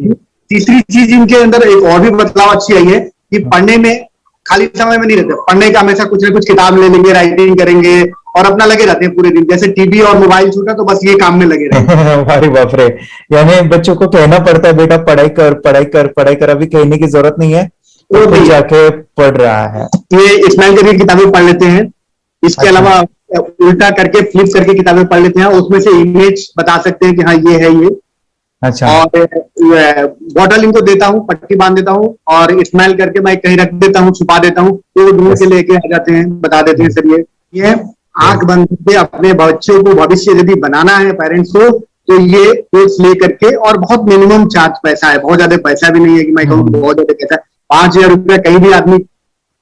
तीसरी चीज इनके अंदर एक और भी बदलाव अच्छी आई है कि पढ़ने में खाली समय में नहीं रहते, पढ़ने का हमेशा कुछ ना कुछ किताब ले लेंगे, राइटिंग करेंगे और अपना लगे रहते हैं पूरे दिन। जैसे टीवी और मोबाइल छूटा तो बस ये काम में लगे रहते। अरे बाप रे, यानी बच्चों को कहना पड़ता है बेटा पढ़ाई कर पढ़ाई कर पढ़ाई कर, अभी कहने की जरूरत नहीं है, वो तो जाके पढ़ रहा है। ये इस्माइल करके किताबें पढ़ लेते हैं, इसके अलावा उल्टा करके फ्लिप करके किताबें पढ़ लेते हैं, उसमें से इमेज बता सकते हैं कि हाँ ये है ये। अच्छा। और बॉटल इनको देता हूँ, पट्टी बांध देता हूँ और स्मेल करके मैं कहीं रख देता हूँ, छुपा देता हूँ, तो ढूंढ के लेके आ जाते हैं, बता देते हैं सर ये आंख बंद करके अपने बच्चों को भविष्य यदि बनाना है पेरेंट्स को, तो ये कोर्स ले करके, और बहुत मिनिमम चार्ज पैसा है, बहुत ज्यादा पैसा भी नहीं है कि मैं कहूँ बहुत ज्यादा पैसा है, 5,000 रुपया कहीं भी आदमी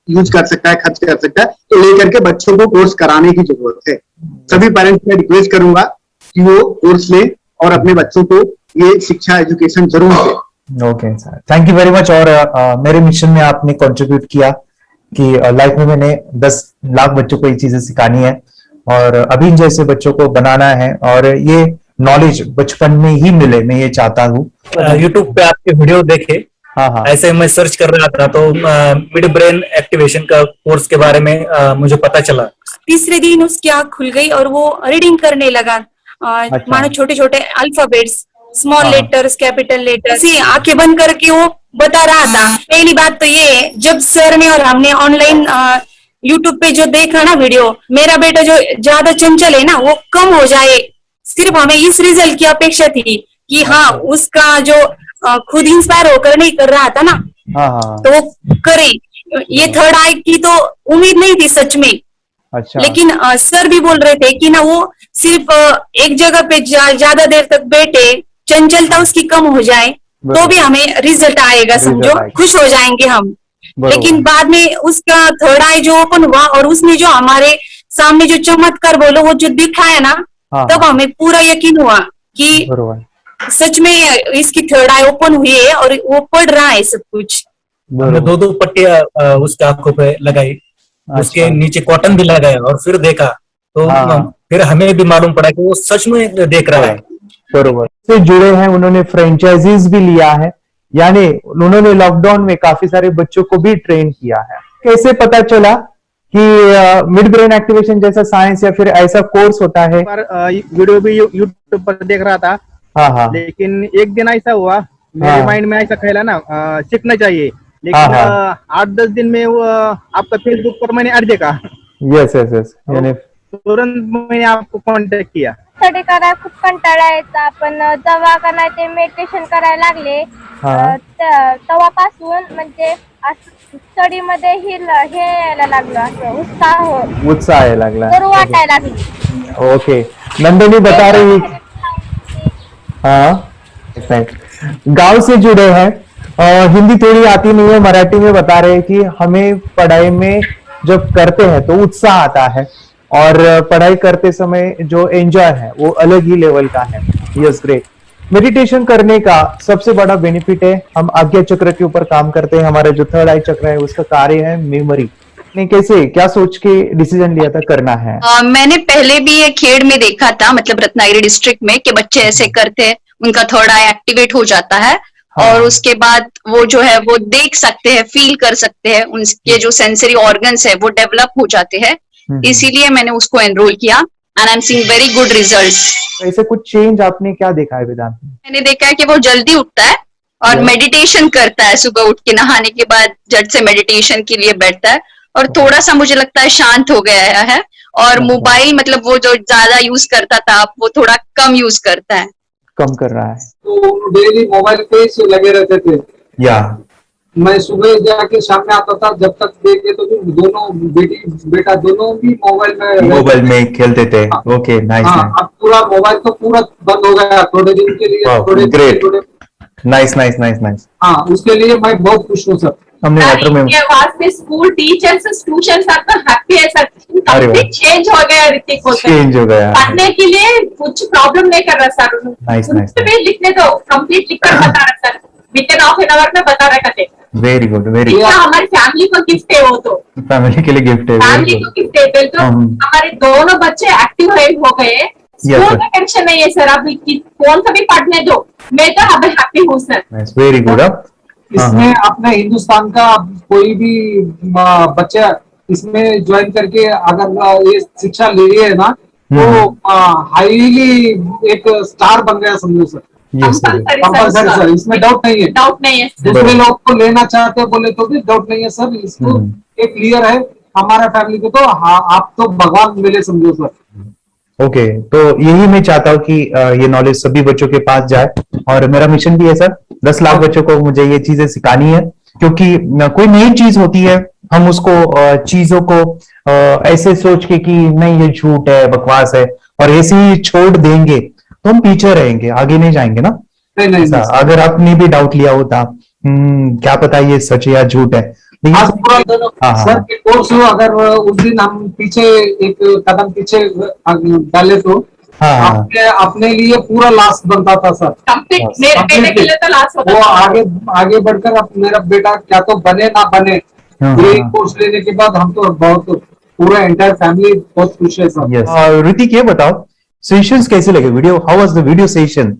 यूज कर सकता है, खर्च कर सकता है, तो लेकर के बच्चों को कोर्स कराने की जरूरत है। सभी पेरेंट्स में रिक्वेस्ट करूंगा कि वो कोर्स लें और अपने बच्चों को ये शिक्षा एजुकेशन जरूर दें। Okay sir, thank you very much. और मेरे मिशन में आपने कंट्रीब्यूट किया कि लाइफ में मैंने 10 लाख बच्चों को ये चीजें सिखानी है और अभी जैसे बच्चों को बनाना है, और ये नॉलेज बचपन में ही मिले, मैं ये चाहता हूँ। यूट्यूब पे आपके वीडियो देखे, हाँ, ऐसे मैं सर्च कर रहा था तो मिड ब्रेन एक्टिवेशन का कोर्स के बारे में मुझे पता चला। तीसरे दिन उसकी आंख खुल गई और वो रीडिंग करने लगा। मानो छोटे छोटे alphabets, small letters, capital letters, आंखें बंद करके वो बता रहा था। पहली बात तो ये, जब सर ने और हमने ऑनलाइन यूट्यूब पे जो देखा ना वीडियो, मेरा बेटा जो ज्यादा चंचल है ना वो कम हो जाए, सिर्फ हमें इस रिजल्ट की अपेक्षा थी कि हाँ उसका जो खुद इंस्पायर होकर नहीं कर रहा था ना, तो वो करे। ये थर्ड आई की तो उम्मीद नहीं थी सच में। अच्छा। लेकिन सर भी बोल रहे थे कि ना वो सिर्फ एक जगह पे ज्यादा देर तक बैठे, चंचलता उसकी कम हो जाए तो भी हमें रिजल्ट आएगा, समझो खुश हो जाएंगे हम। लेकिन बाद में उसका थर्ड आई जो ओपन हुआ और उसने जो हमारे सामने जो चमत्कार बोलो वो जो दिखाया ना, तब हमें पूरा यकीन हुआ कि सच में इसकी थर्ड आई ओपन हुई है और वो पढ़ रहा है सब कुछ। हमने 2 पट्टियां उसके आंखों पे लगाई, उसके नीचे कॉटन भी लगाया और फिर देखा तो फिर हमें भी मालूम पड़ा कि वो सच में देख रहा है। बरोबर से जुड़े हैं, उन्होंने फ्रेंचाइजीज भी लिया है, यानी उन्होंने लॉकडाउन में काफी सारे बच्चों को भी ट्रेन किया है। कैसे पता चला कि मिड ब्रेन एक्टिवेशन जैसा साइंस या फिर ऐसा कोर्स होता है? वीडियो भी यूट्यूब पर देख रहा था। हाँ। लेकिन एक दिन ऐसा हुआ, मेरे माइंड में ऐसा ख्याल ना सीखना चाहिए, लेकिन 8-10 दिन में वो आपका फेसबुक पर मैंने ऐड देखा। यस यानी तुरंत मैंने आपको कॉन्टॅक्ट किया। स्टडी करायला खूप कंटाळा यायचा, पण जेव्हा का नाही ते मेडिटेशन करायला लागले तेव्हापासून म्हणजे स्टडी मध्ये हे यायला लागलं, असं उत्साह यायला लागला, बरं वाटायला लागली। ओके, नंदिनी बता रही, हाँ गांव से जुड़े हैं, हिंदी थोड़ी आती नहीं है, मराठी में बता रहे हैं कि हमें पढ़ाई में जब करते हैं तो उत्साह आता है और पढ़ाई करते समय जो एंजॉय है वो अलग ही लेवल का है। Yes great. मेडिटेशन करने का सबसे बड़ा बेनिफिट है, हम आज्ञा चक्र के ऊपर काम करते हैं, हमारा जो थर्ड आई चक्र है उसका कार्य है मेमोरी। ने कैसे क्या सोच के डिसीजन लिया था करना है? मैंने पहले भी ये खेड़ में देखा था, मतलब रत्नागिरी डिस्ट्रिक्ट में, कि बच्चे ऐसे करते हैं, उनका थर्ड आई एक्टिवेट हो जाता है। और उसके बाद वो जो है वो देख सकते हैं, फील कर सकते हैं, उनके जो सेंसरी ऑर्गन्स है वो डेवलप हो जाते हैं। इसीलिए मैंने उसको एनरोल किया and I am seeing very good results. ऐसे कुछ चेंज आपने क्या देखा है वेदांत में? मैंने देखा है कि वो जल्दी उठता है और मेडिटेशन करता है, सुबह उठ के नहाने के बाद झट से मेडिटेशन के लिए बैठता है और थोड़ा सा मुझे लगता है शांत हो गया है। और मोबाइल मतलब वो जो ज्यादा यूज करता था वो थोड़ा कम यूज करता है, कम कर रहा है। तो डेली मोबाइल पे ही लगे रहते थे। या मैं सुबह जाके शाम में आता था, जब तक देखे तो दोनों बेटा दोनों भी मोबाइल में खेलते थे। Okay, nice. अब पूरा मोबाइल तो पूरा बंद हो गया थोड़े दिन के लिए। Great, nice. हाँ, उसके लिए मैं बहुत खुश हूँ सर। हमने वास्ते स्कूल टीचर्स ट्यूशन सब तो हैप्पी है सर, कंप्लीट चेंज हो गया ऋतिक को, चेंज हो गया, पढ़ने के लिए कुछ प्रॉब्लम नहीं कर रहा सर। नाइस। लिखने दो, कंप्लीट लिखकर बता रहा sir, with in half an hour में बता रहा थे। Very good, very good. हमारी फैमिली को गिफ्ट है, वो तो फैमिली के लिए गिफ्ट है, फैमिली को गिफ्ट है। तो हमारे दोनों बच्चे एक्टिव हो गए, स्कूल का टेंशन नहीं है सर, अभी कौन सा भी पढ़ने दो, मैं तो अब हैप्पी हूँ सर। Very good. इसमें अपने हिंदुस्तान का कोई भी बच्चा इसमें ज्वाइन करके अगर ये शिक्षा ले रही है ना, तो हाईली एक स्टार बन गया समझो सर। कंपल्सरी सर, इसमें डाउट नहीं है। दूसरे लोग को लेना चाहते बोले तो भी डाउट नहीं है सर, इसको एक क्लियर है। हमारा फैमिली को तो आप तो भगवान मिले समझो सर। ओके, तो यही मैं चाहता हूँ कि ये नॉलेज सभी बच्चों के पास जाए और मेरा मिशन भी है सर, 10 लाख बच्चों को मुझे ये चीजें सिखानी है, क्योंकि कोई नई चीज होती है, हम उसको चीजों को ऐसे सोच के कि नहीं ये झूठ है, बकवास है, और ऐसे ही छोड़ देंगे तो हम पीछे रहेंगे, आगे नहीं जाएंगे ना। नहीं, अगर आपने भी डाउट लिया होता क्या पता ये सच है या झूठ है, सर के कोर्स हो, अगर उस दिन हम पीछे एक कदम पीछे डाले तो अपने लिए पूरा लास्ट बनता था सर। मेरे के लिए तो लास्ट होता वो था। आगे बढ़कर अब मेरा बेटा क्या तो बने ना बने, ये कोर्स लेने के बाद हम तो बहुत पूरा एंटायर फैमिली बहुत खुश है सर। ऋतिक ये बताओ सेशंस कैसे लगे, video how was the video session,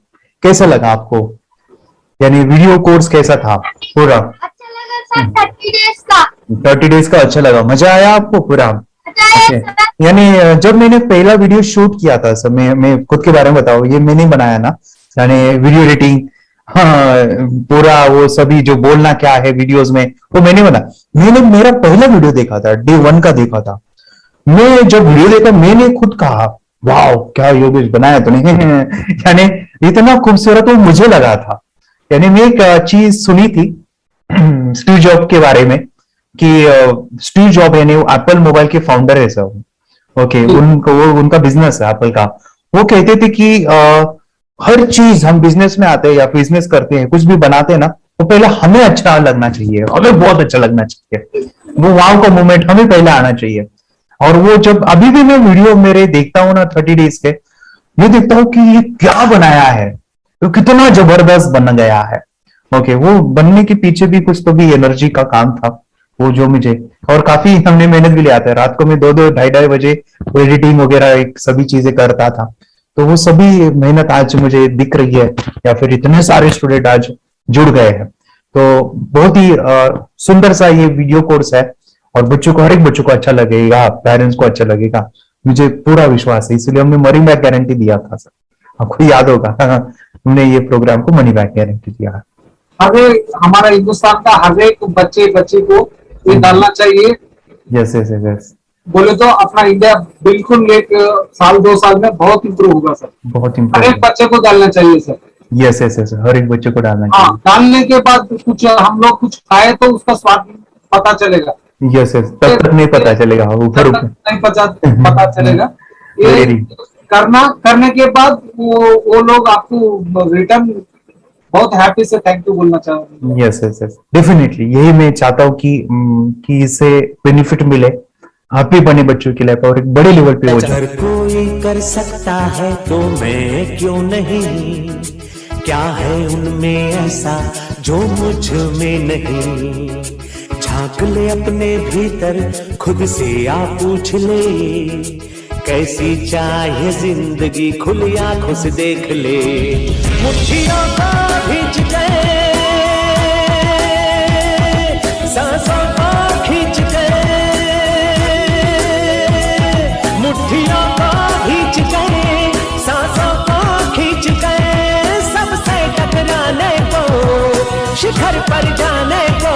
कैसा लगा आपको, यानी वीडियो कोर्स कैसा था पूरा? 30 डेज का अच्छा लगा, मजा आया आपको पूरा? यानी जब मैंने पहला वीडियो शूट किया था सर, मैं खुद के बारे में बताऊं, ये मैंने बनाया ना, यानी वीडियो एडिटिंग, हाँ पूरा वो सभी जो बोलना क्या है वीडियोस में वो मैंने बना। मैंने मेरा पहला वीडियो देखा था, डे 1 का देखा था, मैं जब वीडियो देखा मैंने खुद कहा वाह क्या योगेश बनाया तूने यानी इतना खूबसूरत वो मुझे लगा था। यानी मैं एक चीज सुनी थी स्टीव जॉब के बारे में कि स्टीव जॉब यानी एप्पल मोबाइल के फाउंडर है सब, ओके, उनका बिजनेस है एप्पल का। वो कहते थे कि हर चीज हम बिजनेस में आते हैं या बिजनेस करते हैं, कुछ भी बनाते हैं ना, वो पहले हमें अच्छा लगना चाहिए, हमें बहुत अच्छा लगना चाहिए, वो वाव का मोमेंट हमें पहले आना चाहिए। और वो जब अभी भी मैं वीडियो मेरे देखता हूँ ना 30 डेज के, मैं देखता हूँ कि ये क्या बनाया है, तो कितना जबरदस्त बन गया है। ओके, वो बनने के पीछे भी कुछ तो भी एनर्जी का काम था वो जो मुझे, और काफी हमने मेहनत भी लिया था। रात को मैं 2-2 ढाई बजे एडिटिंग वगैरह सभी चीजें करता था, तो वो सभी मेहनत आज मुझे दिख रही है, या फिर इतने सारे स्टूडेंट आज जुड़ गए हैं। तो बहुत ही सुंदर सा ये वीडियो कोर्स है, और बच्चों को, हर एक बच्चों को अच्छा लगेगा, पेरेंट्स को अच्छा लगेगा, मुझे पूरा विश्वास है। इसलिए हमने मनी बैक गारंटी दिया था सर, आपको याद होगा हमने ये प्रोग्राम को मनी बैक गारंटी दिया। हमारा हिंदुस्तान का हर एक बच्चे को ये डालना चाहिए। यस यस यस, बोले तो अपना इंडिया बिल्कुल एक साल 2 साल में बहुत इम्प्रूव होगा सर, बहुत हर इम्प्रूव। एक बच्चे को डालना चाहिए सर। यस यस यस, हर एक बच्चे को डालना हाँ, चाहिए। डालने के बाद कुछ हम लोग कुछ खाए तो उसका स्वाद पता चलेगा। यस यस, तब तक नहीं पता चलेगा, ऊपर नहीं पता चलेगा। ये करने के बाद वो लोग आपको रिटर्न बहुत हैप्पी से थैंक यू बोलना चाहूंगा। यस यस यस, डेफिनेटली यही मैं चाहता हूँ कि इससे बेनिफिट मिले हैप्पी बने बच्चों की लाइफ, और एक बड़े लेवल पे हो जाए। अगर कोई कर सकता है तो मैं क्यों नहीं, क्या है उनमें ऐसा जो मुझ में नहीं। झांक ले अपने भीतर, खुद से आ पूछ ले, कैसी चाहे जिंदगी, खुली आंखों से देख ले। मुट्ठियों को खींच गए, सांसों को खींच गए, मुट्ठियों को खींच गए, सांसों को खींच गए, सबसे टकराने को, शिखर पर जाने को